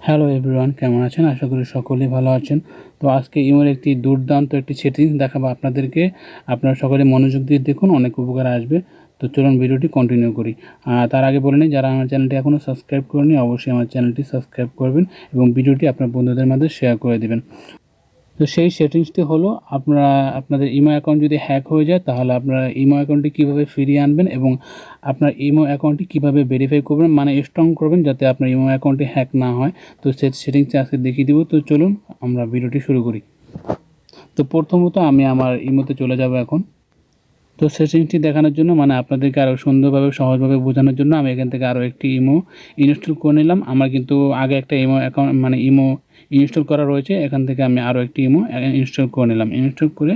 Hello everyone, কেমন আছেন? আশা করি সকলেই ভালো আছেন। তো আজকে ইমোর একটি দুর্দান্ত একটি সেটিংস দেখাবো আপনাদেরকে। আপনারা সকলে মনোযোগ দিয়ে দেখুন, অনেক উপকার আসবে। তো চলুন ভিডিওটি কন্টিনিউ করি। তার আগে বলে নিই, যারা আমার চ্যানেলটি এখনও সাবস্ক্রাইব করেনি অবশ্যই আমার চ্যানেলটি সাবস্ক্রাইব করবেন এবং ভিডিওটি আপনার বন্ধুদের মাঝে শেয়ার করে দেবেন। তো সেই সেটিংসটি হলো, আপনাদের ইমো অ্যাকাউন্ট যদি হ্যাক হয়ে যায় তাহলে আপনারা ইমো অ্যাকাউন্টটি কীভাবে ফিরিয়ে আনবেন এবং আপনার ইমো অ্যাকাউন্টটি কীভাবে ভেরিফাই করবেন, মানে স্ট্রং করবেন যাতে আপনার ইমো অ্যাকাউন্টটি হ্যাক না হয়। তো সেই সেটিংসটি আজকে দেখিয়ে দেবো। তো চলুন আমরা ভিডিওটি শুরু করি। তো প্রথমত আমি আমার ইমোতে চলে যাব এখন। তো সেটিংসটি দেখানোর জন্য, মানে আপনাদেরকে আরও সুন্দরভাবে সহজভাবে বোঝানোর জন্য আমি এখান থেকে আরও একটি ইমো ইনস্টল করে নিলাম। আমার কিন্তু আগে একটা ইমো অ্যাকাউন্ট মানে ইমো ইনস্টল করা রয়েছে। এখান থেকে আমি আরও একটি ইমো ইনস্টল করে নিলাম। ইনস্টল করে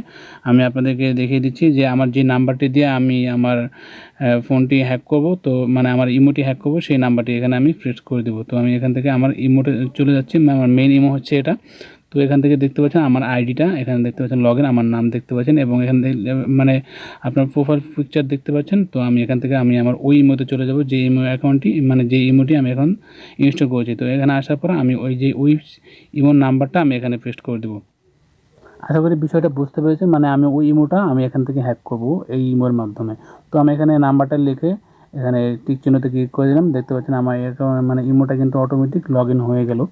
আমি আপনাদেরকে দেখিয়ে দিচ্ছি যে আমার যে নাম্বারটি দিয়ে আমি আমার ফোনটি হ্যাক করব, তো মানে আমার ইমোটি হ্যাক করব, সেই নাম্বারটি এখানে আমি প্রেস করে দেবো। তো আমি এখান থেকে আমার ইমোতে চলে যাচ্ছি। আমার মেইন ইমো হচ্ছে এটা। তো এখান থেকে দেখতে পাচ্ছেন আমার আইডিটা, এখানে দেখতে পাচ্ছেন লগইন, আমার নাম দেখতে পাচ্ছেন এবং এখান থেকে মানে আপনার প্রোফাইল পিকচার দেখতে পাচ্ছেন। তো আমি এখান থেকে আমার ওই ইমোতে চলে যাব, যে ইমো অ্যাকাউন্টটি মানে যে ইমোটি আমি এখন ইনস্টল করেছি। তো এখানে আসার পর আমি ওই ইমোর নাম্বারটা আমি এখানে পেস্ট করে দেবো। আশা করি বিষয়টা বুঝতে পেরেছেন। মানে আমি ওই ইমোটা আমি এখান থেকে হ্যাক করব এই ইমোর মাধ্যমে। তো আমি এখানে নাম্বারটা লিখে এখানে টিক চিহ্নতে ক্লিক করে দিলাম। দেখতে পাচ্ছেন আমার মানে ইমোটা কিন্তু অটোমেটিক লগ ইন হয়ে গেল।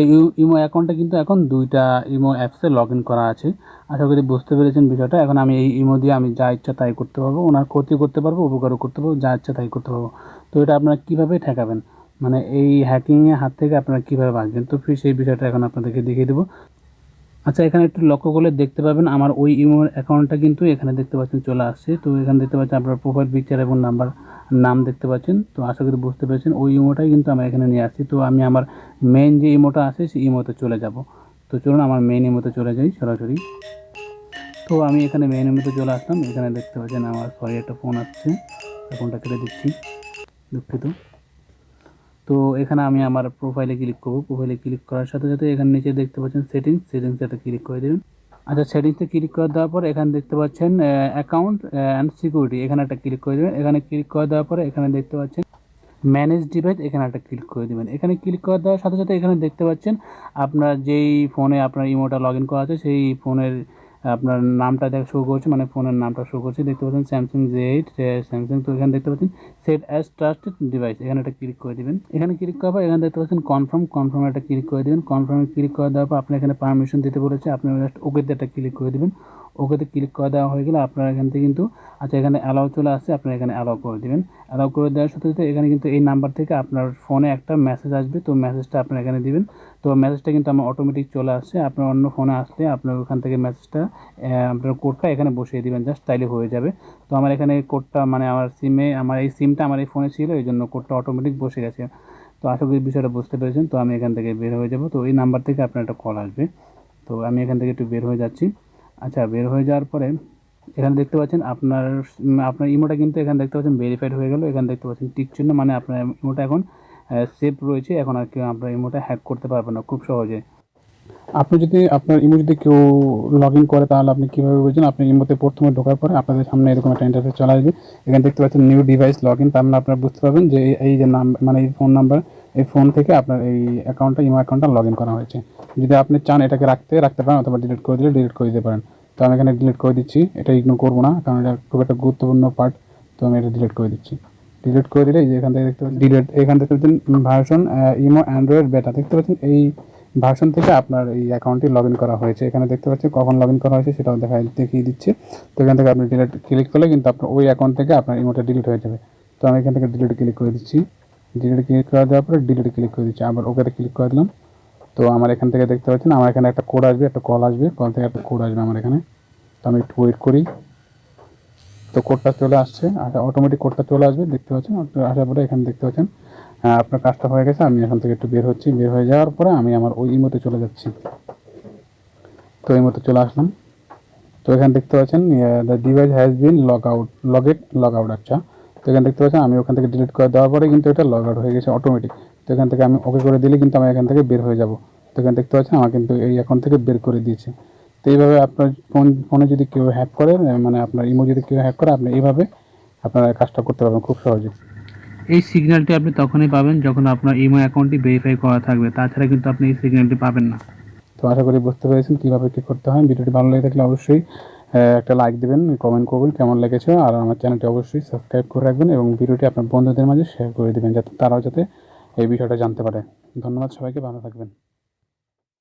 এই ইমো অ্যাকাউন্টটা কিন্তু এখন দুইটা ইমো অ্যাপসে লগ ইন করা আছে। আশা করি বুঝতে পেরেছেন বিষয়টা। এখন আমি এই ইমো দিয়ে আমি যা ইচ্ছা তাই করতে পারবো, ওনার ক্ষতি করতে পারবো, উপকারও করতে পারবো, যা ইচ্ছা তাই করতে পারবো। তো এটা আপনারা কীভাবে ঠেকাবেন, মানে এই হ্যাকিংয়ের হাত থেকে আপনারা কীভাবে বাঁচবেন, তো সেই বিষয়টা এখন আপনাদেরকে দেখিয়ে দেবো। আচ্ছা, এখানে একটু লক্ষ্য করলে দেখতে পাবেন আমার ওই ইমোর অ্যাকাউন্টটা কিন্তু এখানে দেখতে পাচ্ছেন চলে আসছে। তো এখানে দেখতে পাচ্ছেন আপনার প্রোফাইল পিকচার এবং নাম দেখতে পাচ্ছেন। তো আশা করি বুঝতে পেরেছেন, ওই ইমোটাই কিন্তু আমি এখানে নিয়ে আসছি। তো আমি আমার মেইন যে ইমোটা আছে সেই ইমোতে চলে যাব। তো চলুন আমার মেইন ইমোতে চলে যাই সরাসরি। তো আমি এখানে মেইন ইমোতে চলে আসলাম। এখানে দেখতে পাচ্ছেন আমার একটা ফোন আসছে, ফোনটা কেটে দিচ্ছি, দুঃখিত। তো এখানে আমি আমার প্রোফাইলে ক্লিক করব। প্রোফাইলে ক্লিক করার সাথে সাথে এখানে নিচে দেখতে পাচ্ছেন সেটিংসটা ক্লিক করে দেবেন। আচ্ছা, সেটিংসে ক্লিক করে দেওয়ার পর এখানে দেখতে পাচ্ছেন অ্যাকাউন্ট অ্যান্ড সিকিউরিটি, এখানে একটা ক্লিক করে দেবেন। এখানে ক্লিক করে দেওয়ার পরে এখানে দেখতে পাচ্ছেন ম্যানেজ ডিভাইস, এখানে একটা ক্লিক করে দেবেন। এখানে ক্লিক করে দেওয়ার সাথে সাথে এখানে দেখতে পাচ্ছেন আপনার যেই ফোনে আপনার ইমোটা লগ ইন করা আছে সেই ফোনের আপনার নামটা শো করছে, মানে ফোনের নামটা শো করছে। দেখতে পাচ্ছেন স্যামসাং Z8 স্যামসাং। তো এখানে দেখতে পাচ্ছেন সেট অ্যাজ ট্রাস্টেড ডিভাইস, এখানে একটা ক্লিক করে দেবেন। এখানে ক্লিক করার পর এখানে দেখতে পাচ্ছেন কনফার্মে একটা ক্লিক করে দেবেন। কনফার্মে ক্লিক করে দেওয়ার পর আপনি এখানে পারমিশন দিতে বলেছে, আপনি জাস্ট ওকেতে একটা ক্লিক করে দেবেন। ওকেতে ক্লিক করে দেওয়া হয়ে গেলে আপনার এখান থেকে কিন্তু আচ্ছা এখানে অ্যালাউ চলে আসছে, আপনারা এখানে অ্যালাউ করে দেবেন। অ্যালাউ করে দেওয়ার সাথে সাথে এখানে কিন্তু এই নাম্বার থেকে আপনার ফোনে একটা মেসেজ আসবে। তো মেসেজটা আপনারা এখানে দিবেন। তো মেসেজটা কিন্তু আমার অটোমেটিক চলে আসছে। আপনার অন্য ফোনে আসলে আপনার ওখান থেকে মেসেজটা আপনার কোডটা এখানে বসিয়ে দিবেন, জাস্ট তাইলে হয়ে যাবে। তো আমার এখানে কোডটা মানে আমার সিমে, আমার এই সিমটা আমার এই ফোনে ছিল, এই জন্য কোডটা অটোমেটিক বসে গেছে। তো আশা করি বিষয়টা বুঝতে পেরেছেন। তো আমি এখান থেকে বের হয়ে যাব। তো এই নাম্বার থেকে আপনার একটা কল আসবে। তো আমি এখান থেকে একটু বের হয়ে যাচ্ছি। আচ্ছা, বের হয়ে যাওয়ার পরে এখানে দেখতে পাচ্ছেন আপনার ইমোটা কিন্তু এখানে দেখতে পাচ্ছেন ভেরিফাইড হয়ে গেল। এখানে দেখতে পাচ্ছেন টিক চিহ্ন, মানে আপনার ইমোটা এখন সেভ রয়েছে। এখন আর কেউ আপনার ইমোটা হ্যাক করতে পারবে না খুব সহজে। আপনি যদি আপনার ইমো যদি কেউ লগ ইন করে তাহলে আপনি কীভাবে বুঝবেন? আপনার ইমোতে প্রথমে ঢোকার পরে আপনাদের সামনে এরকম একটা ইন্টারফেস চলে আসবে। এখানে দেখতে পাচ্ছেন নিউ ডিভাইস লগ ইন, তার মানে আপনারা বুঝতে পারবেন যে এই যে নাম, মানে এই ফোন নাম্বার, এই ফোন থেকে আপনার এই অ্যাকাউন্টটা ইমো অ্যাকাউন্টটা লগ ইন করা হয়েছে। যদি আপনি চান এটাকে রাখতে পারেন, অথবা ডিলিট করে দিতে পারেন। তো আমি এখানে ডিলিট করে দিচ্ছি, এটা ইগনোর করবো না কারণ এটা খুব একটা গুরুত্বপূর্ণ পার্ট। তো আমি এটা ডিলিট করে দিচ্ছি। ডিলিট করে দিলে যে এখান থেকে দেখতে পাচ্ছেন ডিলিট, এখান থেকে দেখতে পাচ্ছেন ভার্সন ইমো অ্যান্ড্রয়েড বেটা, দেখতে পাচ্ছেন এই ভার্সন থেকে আপনার এই অ্যাকাউন্টটি লগ ইন করা হয়েছে। এখানে দেখতে পাচ্ছেন কখন লগ ইন করা হয়েছে সেটাও দেখিয়ে দিচ্ছে। তো এখান থেকে আপনি ডিলিট ক্লিক করলে কিন্তু আপনার ওই অ্যাকাউন্ট থেকে আপনার ইমোটা ডিলিট হয়ে যাবে। তো আমি এখান থেকে ডিলিট ক্লিক করে দিচ্ছি। ডিলিট ক্লিক করে দেওয়ার পরে ডিলিট ক্লিক করে দিচ্ছি, আবার ওকেতে ক্লিক করে দিলাম। তো আমার এখান থেকে দেখতে পাচ্ছেন আমার এখানে একটা কোড আসবে, একটা কল আসবে, কল থেকে একটা কোড আসবে আমার এখানে। তো আমি একটু ওয়েট করি। তো কোডটা চলে আসছে, অটোমেটিক কোডটা চলে আসবে, দেখতে পাচ্ছেন। আসার পরে এখানে দেখতে পাচ্ছেন আপনার কাজটা হয়ে গেছে। আমি এখান থেকে একটু বের হচ্ছি। বের হয়ে যাওয়ার পরে আমি আমার ওই ইমোতে চলে যাচ্ছি। তো ইমোতে চলে আসলাম। তো এখানে দেখতে পাচ্ছেন the device has been log out. আচ্ছা, তো এখানে দেখতে পাচ্ছেন আমি ওখান থেকে ডিলিট করে দেওয়ার পরে কিন্তু এটা লগ আউট হয়ে গেছে অটোমেটিক। তো এখান থেকে আমি ওকে করে দিলে কিন্তু আমি এখান থেকে বের হয়ে যাব। তো এখানে দেখতে পাচ্ছেন আমার কিন্তু এই অ্যাকাউন্ট থেকে বের করে দিয়েছে। তো এইভাবে আপনার ফোনে যদি কেউ হ্যাক করে, মানে আপনার ইমো যদি কেউ হ্যাক করে, আপনি এইভাবে আপনারা কাজটা করতে পারবেন খুব সহজে। এই সিগন্যালটি আপনি তখনই পাবেন যখন আপনার ইমো অ্যাকাউন্টটি ভেরিফাই করা থাকবে, তাছাড়া কিন্তু আপনি এই সিগন্যালটি পাবেন না। তো আশা করি বুঝতে পেরেছেন কীভাবে কী করতে হয়। ভিডিওটি ভালো লেগে থাকলে অবশ্যই একটা লাইক দেবেন, কমেন্ট করবেন কেমন লেগেছে, আর আমার চ্যানেলটি অবশ্যই সাবস্ক্রাইব করে রাখবেন এবং ভিডিওটি আপনার বন্ধুদের মাঝে শেয়ার করে দেবেন যাতে তারাও এই বিষয়টা জানতে পারে। ধন্যবাদ সবাইকে, ভালো থাকবেন।